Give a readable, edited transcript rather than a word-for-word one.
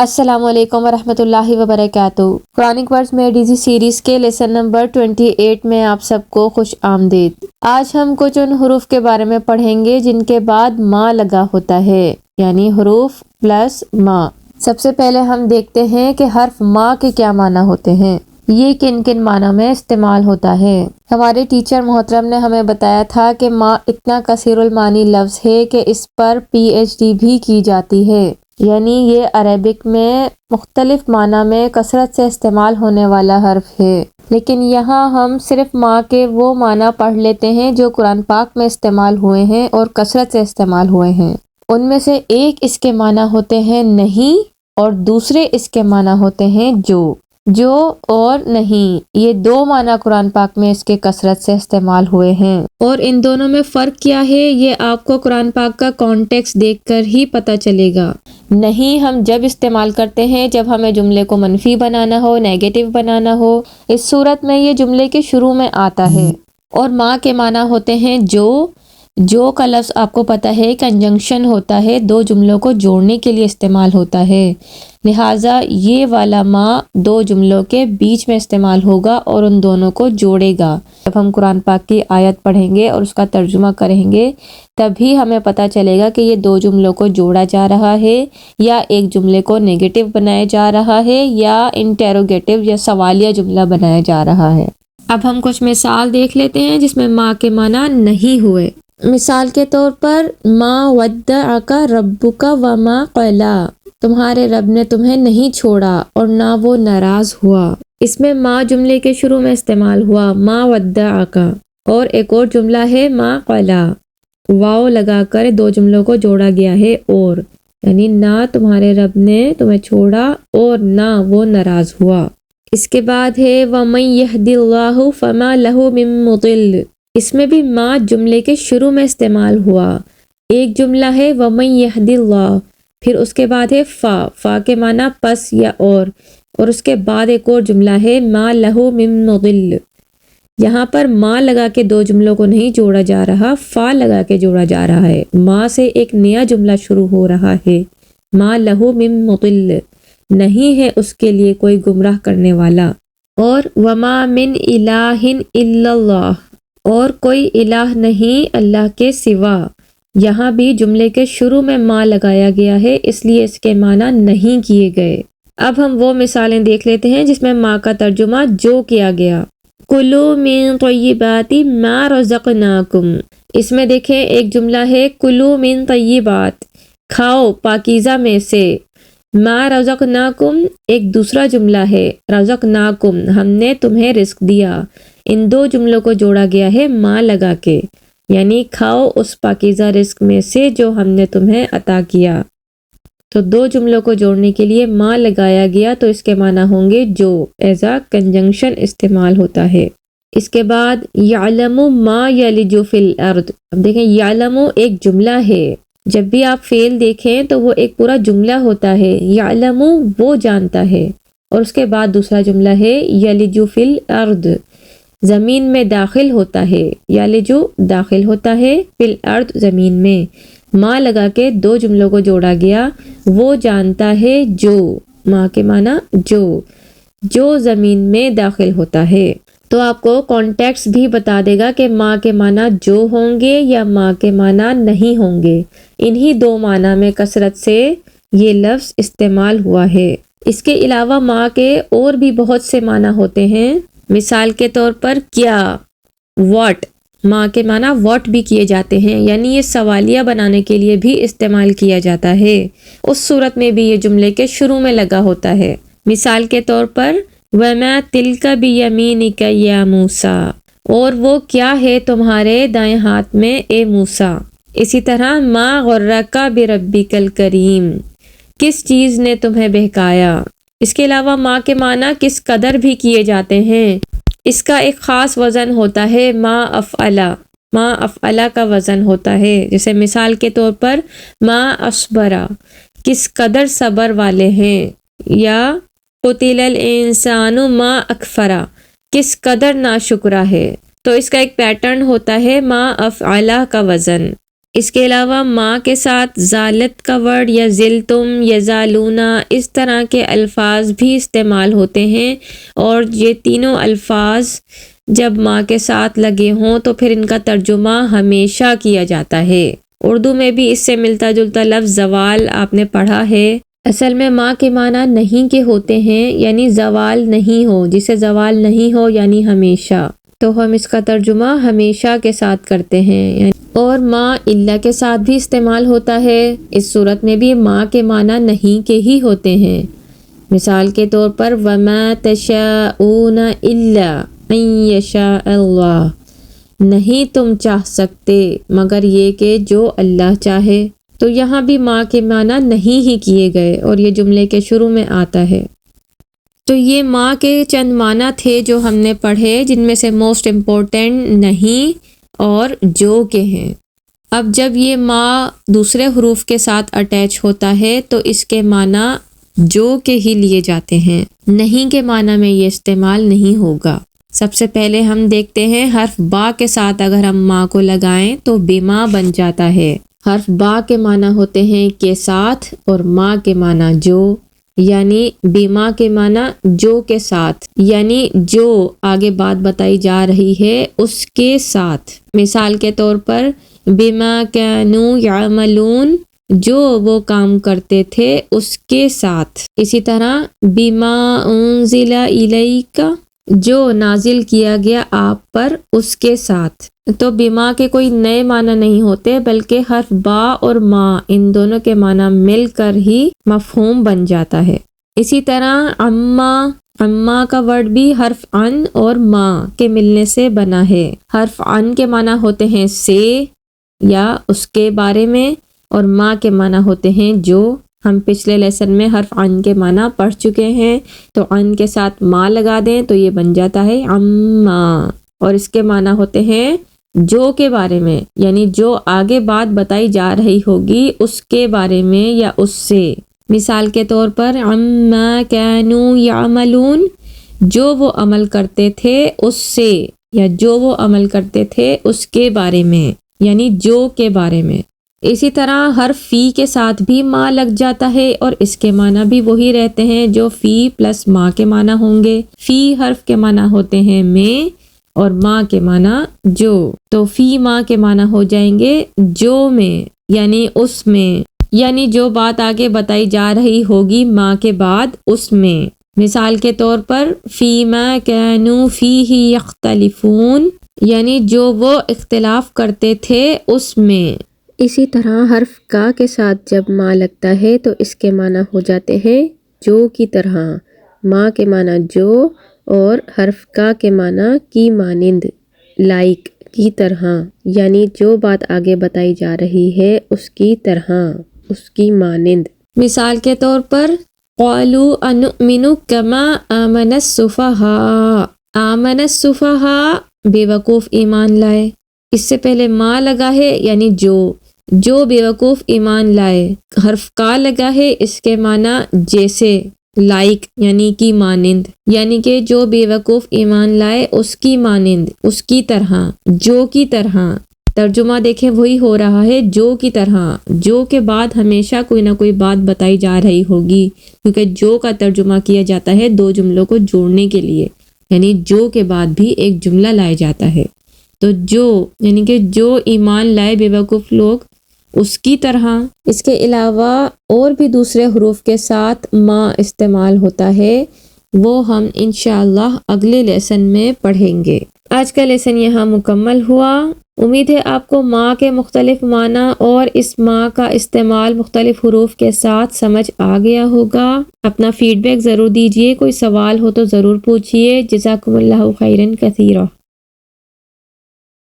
السلام علیکم ورحمۃ اللہ وبرکاتہ۔ قرآنک ورڈز میں ڈیزی سیریز کے لیسن نمبر 28 میں آپ سب کو خوش آمدید۔ آج ہم کچھ ان حروف کے بارے میں پڑھیں گے جن کے بعد ما لگا ہوتا ہے، یعنی حروف پلس ما۔ سب سے پہلے ہم دیکھتے ہیں کہ حرف ما کے کیا معنی ہوتے ہیں، یہ کن کن معنی میں استعمال ہوتا ہے۔ ہمارے ٹیچر محترم نے ہمیں بتایا تھا کہ ما اتنا کثیر المعانی لفظ ہے کہ اس پر PhD بھی کی جاتی ہے، یعنی یہ عربک میں مختلف معنی میں کثرت سے استعمال ہونے والا حرف ہے، لیکن یہاں ہم صرف ما کے وہ معنی پڑھ لیتے ہیں جو قرآن پاک میں استعمال ہوئے ہیں اور کثرت سے استعمال ہوئے ہیں۔ ان میں سے ایک اس کے معنی ہوتے ہیں نہیں، اور دوسرے اس کے معنی ہوتے ہیں جو اور نہیں۔ یہ دو معنی قرآن پاک میں اس کے کثرت سے استعمال ہوئے ہیں، اور ان دونوں میں فرق کیا ہے یہ آپ کو قرآن پاک کا کانٹیکسٹ دیکھ کر ہی پتہ چلے گا۔ نہیں ہم جب استعمال کرتے ہیں جب ہمیں جملے کو منفی بنانا ہو، نیگیٹو بنانا ہو، اس صورت میں یہ جملے کے شروع میں آتا ہے۔ اور ما کے معنی ہوتے ہیں جو کا لفظ آپ کو پتہ ہے کنجنکشن ہوتا ہے، دو جملوں کو جوڑنے کے لیے استعمال ہوتا ہے، لہٰذا یہ والا ما دو جملوں کے بیچ میں استعمال ہوگا اور ان دونوں کو جوڑے گا۔ جب ہم قرآن پاک کی آیت پڑھیں گے اور اس کا ترجمہ کریں گے تبھی ہمیں پتہ چلے گا کہ یہ دو جملوں کو جوڑا جا رہا ہے، یا ایک جملے کو نیگیٹو بنایا جا رہا ہے، یا انٹیروگیٹو یا سوالیہ جملہ بنایا جا رہا ہے۔ اب ہم کچھ مثال دیکھ لیتے ہیں جس میں ما کے معنی نہیں ہوئے۔ مثال کے طور پر ما ودعک ربک وما قلی، تمہارے رب نے تمہیں نہیں چھوڑا اور نہ وہ ناراض ہوا۔ اس میں ما جملے کے شروع میں استعمال ہوا، ما ودعک۔ اور ایک اور جملہ ہے ما قلی، واو لگا کر دو جملوں کو جوڑا گیا ہے، اور یعنی نہ تمہارے رب نے تمہیں چھوڑا اور نہ وہ ناراض ہوا۔ اس کے بعد ہے وَمَن يَهْدِ اللَّهُ فَمَا لَهُ مِن مُضِلٍّ، اس میں بھی ما جملے کے شروع میں استعمال ہوا۔ ایک جملہ ہے وَمَن يَهْدِ اللَّهُ، پھر اس کے بعد ہے فا کے معنی پس یا اور اس کے بعد ایک اور جملہ ہے ما لَهُ مِن مُضِلٍّ۔ یہاں پر ما لگا کے دو جملوں کو نہیں جوڑا جا رہا، فا لگا کے جوڑا جا رہا ہے، ما سے ایک نیا جملہ شروع ہو رہا ہے، ما لَهُ مِن مُضِلٍّ، نہیں ہے اس کے لیے کوئی گمراہ کرنے والا۔ اور وما من الہ الا اللہ، اور کوئی الہ نہیں اللہ کے سوا، یہاں بھی جملے کے شروع میں ما لگایا گیا ہے، اس لیے اس کے معنی نہیں کیے گئے۔ اب ہم وہ مثالیں دیکھ لیتے ہیں جس میں ما کا ترجمہ جو کیا گیا۔ کلوا من طیبات ما رزقناکم، اس میں دیکھیں ایک جملہ ہے کلوا من طیبات، کھاؤ پاکیزہ میں سے، ما رزقناکم ایک دوسرا جملہ ہے رزقناکم، ہم نے تمہیں رزق دیا۔ ان دو جملوں کو جوڑا گیا ہے ما لگا کے، یعنی کھاؤ اس پاکیزہ رزق میں سے جو ہم نے تمہیں عطا کیا۔ تو دو جملوں کو جوڑنے کے لیے ما لگایا گیا تو اس کے معنی ہوں گے جو، ایز اے کنجنکشن استعمال ہوتا ہے۔ اس کے بعد یعلم ما یلج فی الارض، اب دیکھیں یعلم ایک جملہ ہے، جب بھی آپ فعل دیکھیں تو وہ ایک پورا جملہ ہوتا ہے، یعلم وہ جانتا ہے، اور اس کے بعد دوسرا جملہ ہے یلج فی الارض، زمین میں داخل ہوتا ہے، یلج داخل ہوتا ہے، فی الارض زمین میں، ما لگا کے دو جملوں کو جوڑا گیا، وہ جانتا ہے جو، ما کے معنی جو زمین میں داخل ہوتا ہے۔ تو آپ کو کانٹیکسٹ بھی بتا دے گا کہ ما کے معنی جو ہوں گے یا ما کے معنی نہیں ہوں گے، انہی دو معنی میں کثرت سے یہ لفظ استعمال ہوا ہے۔ اس کے علاوہ ما کے اور بھی بہت سے معنی ہوتے ہیں، مثال کے طور پر کیا، واٹ، ما کے معنی واٹ بھی کیے جاتے ہیں، یعنی یہ سوالیہ بنانے کے لیے بھی استعمال کیا جاتا ہے، اس صورت میں بھی یہ جملے کے شروع میں لگا ہوتا ہے۔ مثال کے طور پر وَمَا تِلْكَ بِيَمِينِكَ يَا مُوسَىٰ، اور وہ کیا ہے تمہارے دائیں ہاتھ میں اے موسیٰ۔ اسی طرح ما غرک بربک الکریم، کس چیز نے تمہیں بہکایا۔ اس کے علاوہ ما کے معنی کس قدر بھی کیے جاتے ہیں، اس کا ایک خاص وزن ہوتا ہے ما افعلا کا وزن ہوتا ہے، جیسے مثال کے طور پر ما اصبرا، کس قدر صبر والے ہیں، یا قتل الانسان ما اکفرا، کس قدر ناشکرا ہے۔ تو اس کا ایک پیٹرن ہوتا ہے ما افعلا کا وزن۔ اس کے علاوہ ماں کے ساتھ زالت کا ورڈ یا زلتم، یزالونا اس طرح کے الفاظ بھی استعمال ہوتے ہیں، اور یہ تینوں الفاظ جب ماں کے ساتھ لگے ہوں تو پھر ان کا ترجمہ ہمیشہ کیا جاتا ہے۔ اردو میں بھی اس سے ملتا جلتا لفظ زوال آپ نے پڑھا ہے۔ اصل میں ماں کے معنی نہیں کے ہوتے ہیں، یعنی زوال نہیں ہو، جسے زوال نہیں ہو یعنی ہمیشہ، تو ہم اس کا ترجمہ ہمیشہ کے ساتھ کرتے ہیں۔ اور ماں اللہ کے ساتھ بھی استعمال ہوتا ہے، اس صورت میں بھی ماں کے معنی نہیں کے ہی ہوتے ہیں۔ مثال کے طور پر وَمَا تَشَاءُونَ إِلَّا أَن يَشَاءَ اللَّهُ، نہیں تم چاہ سکتے مگر یہ کہ جو اللہ چاہے، تو یہاں بھی ماں کے معنی نہیں ہی کیے گئے اور یہ جملے کے شروع میں آتا ہے۔ تو یہ ماں کے چند معنی تھے جو ہم نے پڑھے، جن میں سے موسٹ امپورٹنٹ نہیں اور جو کے ہیں۔ اب جب یہ ماں دوسرے حروف کے ساتھ اٹیچ ہوتا ہے تو اس کے معنی جو کے ہی لیے جاتے ہیں، نہیں کے معنی میں یہ استعمال نہیں ہوگا۔ سب سے پہلے ہم دیکھتے ہیں حرف با کے ساتھ اگر ہم ماں کو لگائیں تو بما بن جاتا ہے۔ حرف با کے معنی ہوتے ہیں کے ساتھ، اور ماں کے معنی جو، یعنی بما کے معنی جو کے ساتھ، یعنی جو آگے بات بتائی جا رہی ہے اس کے ساتھ۔ مثال کے طور پر بما کانوا یعملون، جو وہ کام کرتے تھے اس کے ساتھ۔ اسی طرح بما انزل الیک، جو نازل کیا گیا آپ پر اس کے ساتھ۔ تو بما کے کوئی نئے معنی نہیں ہوتے، بلکہ حرف با اور ما ان دونوں کے معنی مل کر ہی مفہوم بن جاتا ہے۔ اسی طرح اما کا ورڈ بھی حرف ان اور ما کے ملنے سے بنا ہے۔ حرف ان کے معنی ہوتے ہیں سے یا اس کے بارے میں، اور ما کے معنی ہوتے ہیں جو۔ ہم پچھلے لیسن میں حرف ان کے معنی پڑھ چکے ہیں، تو ان کے ساتھ ما لگا دیں تو یہ بن جاتا ہے اما، اور اس کے معنی ہوتے ہیں جو کے بارے میں، یعنی جو آگے بات بتائی جا رہی ہوگی اس کے بارے میں یا اس سے۔ مثال کے طور پر عما کانوا یعملون، جو وہ عمل کرتے تھے اس سے، یا جو وہ عمل کرتے تھے اس کے بارے میں، یعنی جو کے بارے میں۔ اسی طرح حرف فی کے ساتھ بھی ما لگ جاتا ہے، اور اس کے معنی بھی وہی رہتے ہیں جو فی پلس ما کے معنی ہوں گے۔ فی حرف کے معنی ہوتے ہیں میں، اور ما کے معنی جو، تو فی ما کے معنی ہو جائیں گے جو میں، یعنی اس میں، یعنی جو بات آگے بتائی جا رہی ہوگی ما کے بعد اس میں۔ مثال کے طور پر فی ما کانوا فیہ یختلفون، یعنی جو وہ اختلاف کرتے تھے اس میں۔ اسی طرح حرف کا کے ساتھ جب ما لگتا ہے تو اس کے معنی ہو جاتے ہیں جو کی طرح، ما کے معنی جو، اور حرف کا کے معنی کی مانند، لائک، کی طرح، یعنی جو بات آگے بتائی جا رہی ہے اس کی طرح، اس کی مانند۔ مثال کے طور پر قالوا انؤمن کما آمن السفہاء، آمن السفہاء بے وقوف ایمان لائے، اس سے پہلے ما لگا ہے یعنی جو بے وقوف ایمان لائے۔ حرف کا لگا ہے، اس کے معنی جیسے، لائک یعنی کی مانند، یعنی کہ جو بے وقوف ایمان لائے اس کی مانند، اس کی طرح، جو کی طرح۔ ترجمہ دیکھیں وہی ہو رہا ہے جو کی طرح، جو کے بعد ہمیشہ کوئی نہ کوئی بات بتائی جا رہی ہوگی، کیونکہ جو کا ترجمہ کیا جاتا ہے دو جملوں کو جوڑنے کے لیے، یعنی جو کے بعد بھی ایک جملہ لایا جاتا ہے۔ تو جو یعنی کہ جو ایمان لائے بے وقوف لوگ اس کی طرح۔ اس کے علاوہ اور بھی دوسرے حروف کے ساتھ ما استعمال ہوتا ہے، وہ ہم انشاءاللہ اگلے لیسن میں پڑھیں گے۔ آج کا لیسن یہاں مکمل ہوا۔ امید ہے آپ کو ما کے مختلف معنی اور اس ما کا استعمال مختلف حروف کے ساتھ سمجھ آ گیا ہوگا۔ اپنا فیڈ بیک ضرور دیجیے، کوئی سوال ہو تو ضرور پوچھیے۔ جزاکم اللہ خیرا کثیرا۔